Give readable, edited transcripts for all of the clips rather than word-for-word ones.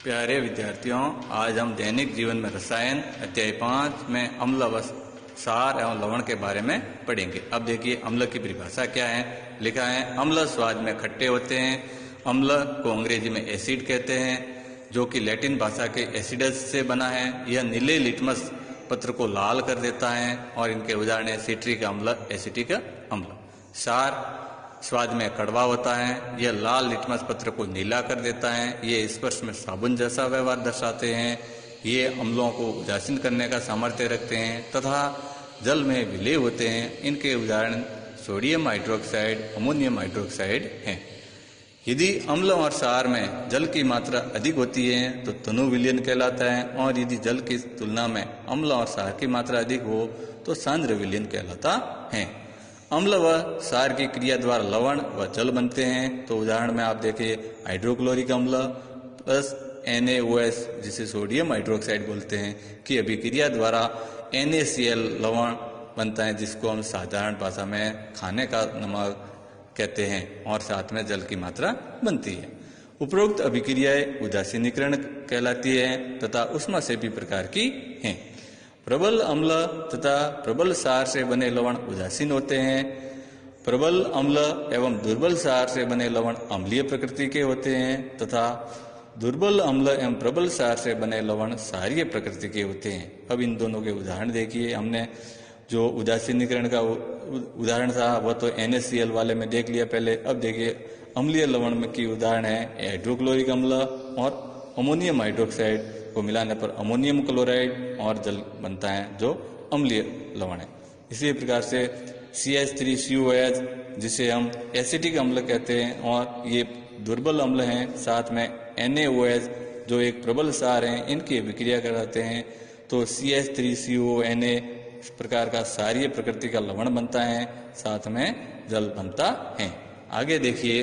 प्यारे विद्यार्थियों, आज हम दैनिक जीवन में रसायन अध्याय 5 में अम्ल व सार एवं लवण के बारे में पढ़ेंगे। अब देखिए अम्ल की परिभाषा क्या है। लिखा है अम्ल स्वाद में खट्टे होते हैं। अम्ल को अंग्रेजी में एसिड कहते हैं, जो कि लैटिन भाषा के एसिडस से बना है। यह नीले लिटमस पत्र को लाल कर देता है और इनके उदाहरण है सिट्रिक अम्ल, एसिटिक अम्ल। सार स्वाद में कड़वा होता है। यह लाल लिटमस पत्र को नीला कर देता है। ये स्पर्श में साबुन जैसा व्यवहार दर्शाते हैं। ये अम्लों को उदासीन करने का सामर्थ्य रखते हैं तथा जल में विलय होते हैं। इनके उदाहरण सोडियम हाइड्रोक्साइड, अमोनियम हाइड्रोक्साइड हैं। यदि अम्ल और सार में जल की मात्रा अधिक होती है तो तनु विलयन कहलाता है, और यदि जल की तुलना में अम्ल और सार की मात्रा अधिक हो तो सांद्र विलयन कहलाता है। अम्ल व सार की क्रिया द्वारा लवण व जल बनते हैं। तो उदाहरण में आप देखिए हाइड्रोक्लोरिक अम्ल प्लस NaOH, जिसे सोडियम हाइड्रोक्साइड बोलते हैं, की अभिक्रिया द्वारा NaCl लवण बनता है, जिसको हम साधारण भाषा में खाने का नमक कहते हैं, और साथ में जल की मात्रा बनती है। उपरोक्त अभिक्रियाएं उदासीनीकरण कहलाती है तथा उष्मा से भी प्रकार की हैं। प्रबल अम्ल तथा प्रबल सार से बने लवण उदासीन होते हैं। प्रबल अम्ल एवं दुर्बल सार से बने लवण अम्लीय प्रकृति के होते हैं तथा दुर्बल अम्ल एवं प्रबल सार से बने लवण सारीय प्रकृति के होते हैं। अब इन दोनों के उदाहरण देखिए। हमने जो उदासीनीकरण का उदाहरण था वह तो NaCl वाले में देख लिया पहले। अब देखिए अम्लीय लवण में की उदाहरण है हाइड्रोक्लोरिक अम्ल और अमोनियम हाइड्रोक्साइड को मिलाने पर अमोनियम क्लोराइड और जल बनता है, जो अम्लीय लवण है। इसी प्रकार से CH3COH, जिसे हम एसिटिक अम्ल कहते हैं, और ये दुर्बल अम्ल हैं। साथ में NaOH, जो एक प्रबल सार हैं, इनकी अभिक्रिया कराते हैं तो CH3CONa इस प्रकार का सारीय प्रकृति का लवण बनता है, साथ में जल बनता है। आगे देखिए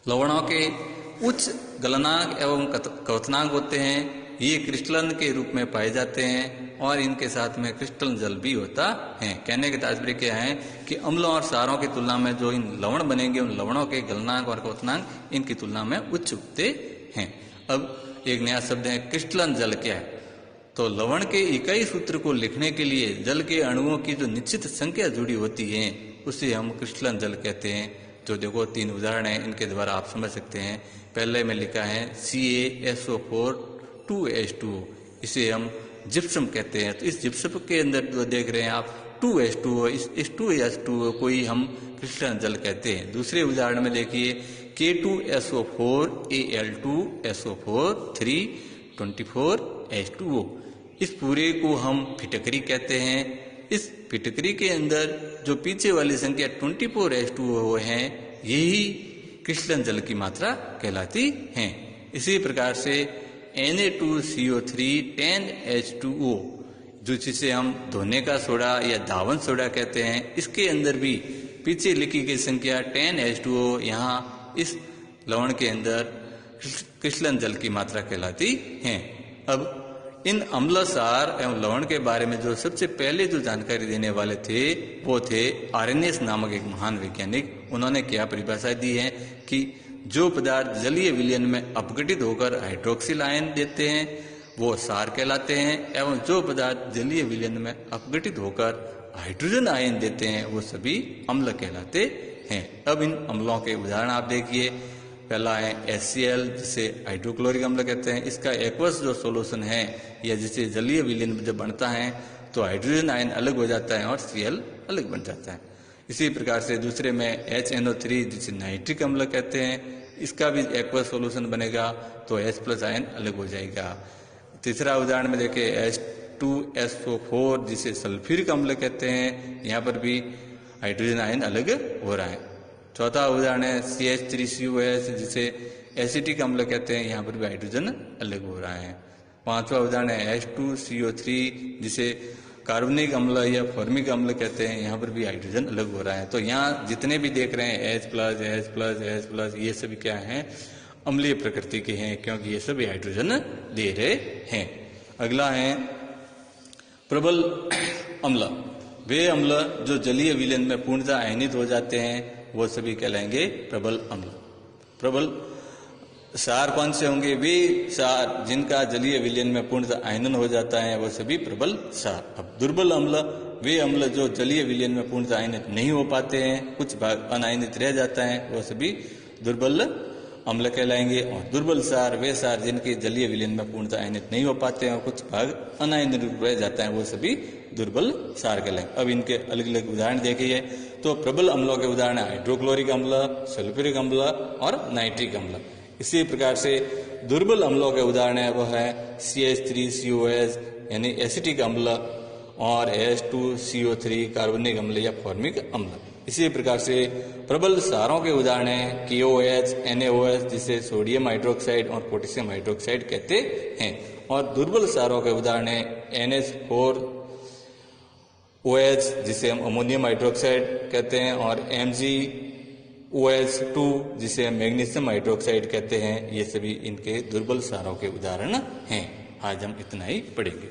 लवणों के उच्च गलनांक एवं क्वथनांक होते हैं। ये क्रिस्टलन के रूप में पाए जाते हैं और इनके साथ में क्रिस्टलन जल भी होता है। कहने के तात्पर्य क्या है कि अम्लों और सारों की तुलना में जो इन लवण बनेंगे उन लवणों के गलनांक और क्वथनांक इनकी तुलना में उच्च होते हैं। अब एक नया शब्द है क्रिस्टलन जल। क्या है? तो लवण के इकाई सूत्र को लिखने के लिए जल के अणुओं की जो निश्चित संख्या जुड़ी होती है उसे हम क्रिस्टलन जल कहते हैं। जो देखो 3 उदाहरण हैं, इनके द्वारा आप समझ सकते हैं। पहले में लिखा है CaSO4 2H2O, इसे हम जिप्सम कहते हैं। तो इस जिप्सम के अंदर जो देख रहे हैं आप 2H2O, इस 2H2O को ही हम क्रिस्टलन जल कहते हैं। दूसरे उदाहरण में देखिए K2SO4 Al2SO4 324H2O, इस पूरे को हम फिटकरी कहते हैं। इस फिटकरी के अंदर जो पीछे वाली संख्या 24H2O है, यही क्रिस्टलन जल की मात्रा कहलाती है। इसी प्रकार से Na2CO3 10H2O, जो जिसे हम धोने का सोडा या धावन सोडा कहते हैं, इसके अंदर भी पीछे लिखी गई संख्या 10H2O यहाँ इस लवण के अंदर क्रिस्टलन जल की मात्रा कहलाती है। अब इन अम्ल, सार एवं लवण के बारे में जो सबसे पहले जो जानकारी देने वाले थे वो थे आर्यनियस नामक एक महान वैज्ञानिक। उन्होंने क्या परिभाषा दी है कि जो पदार्थ जलीय विलयन में अपघटित होकर हाइड्रोक्सिल आयन देते हैं वो सार कहलाते हैं, एवं जो पदार्थ जलीय विलयन में अपघटित होकर हाइड्रोजन आयन देते हैं वो सभी अम्ल कहलाते हैं। अब इन अम्लों के उदाहरण आप देखिए। पहला है HCl, जिसे हाइड्रोक्लोरिक अम्ल कहते हैं। इसका एक्वस जो सोल्यूशन है या जिसे जलीय विलयन जब बनता है तो हाइड्रोजन आयन अलग हो जाता है और Cl अलग बन जाता है। इसी प्रकार से दूसरे में HNO3, जिसे नाइट्रिक अम्ल कहते हैं, इसका भी एक्वस सोल्यूशन बनेगा तो H+ आयन अलग हो जाएगा। तीसरा उदाहरण में देखें H2SO4, जिसे सल्फ्यूरिक अम्ल कहते हैं, यहाँ पर भी हाइड्रोजन आयन अलग हो रहा है। चौथा उदाहरण है CH3COH, जिसे एसिटिक अम्ल कहते हैं, यहाँ पर भी हाइड्रोजन अलग हो रहा है। पांचवा उदाहरण है H2CO3, जिसे कार्बनिक अम्ल या फॉर्मिक अम्ल कहते हैं, यहाँ पर भी हाइड्रोजन अलग हो रहा है। तो यहाँ जितने भी देख रहे हैं H+, ये सभी क्या हैं? अम्लीय प्रकृति के हैं, क्योंकि ये सभी हाइड्रोजन दे रहे हैं। अगला है प्रबल अम्ल। वे अम्ल जो जलीय विलयन में पूर्णतः आयनित हो जाते हैं वो सभी कहलाएंगे प्रबल अम्ल। प्रबल सार कौन से होंगे? वे सार जिनका जलीय विलयन में पूर्णतः आयनन हो जाता है वो सभी प्रबल सार। अब दुर्बल अम्ल वे अम्ल जो जलीय विलयन में पूर्णतः आयनित नहीं हो पाते हैं, कुछ भाग अनायनित रह जाता है, वो सभी दुर्बल अम्ल कहलाएंगे। और दुर्बल सार वे सार जिनके जलीय विलयन में पूर्णतः आयनित नहीं हो पाते हैं और कुछ भाग अनायनित रह जाता है, वो सभी दुर्बल सार कहलाएंगे। अब इनके अलग अलग उदाहरण देखिए तो प्रबल अम्लों के उदाहरण हाइड्रोक्लोरिक अम्ल, सल्फ्यूरिक अम्ल और नाइट्रिक अम्ल। इसी प्रकार से दुर्बल अम्लों के उदाहरण है वो है CH3COS यानी एसिटिक अम्ल और H2CO3 कार्बनिक अम्ल या फॉर्मिक अम्ल। इसी प्रकार से प्रबल सारों के उदाहरण है KOH, NaOH जिसे सोडियम हाइड्रोक्साइड और पोटेशियम हाइड्रोक्साइड कहते हैं। और दुर्बल सारों के उदाहरण है NH4OH जिसे हम अमोनियम हाइड्रोक्साइड कहते हैं और MgOH2 जिसे हम मैग्नीशियम हाइड्रोक्साइड कहते हैं। ये सभी इनके दुर्बल सारों के उदाहरण हैं। आज हम इतना ही पढ़ेंगे।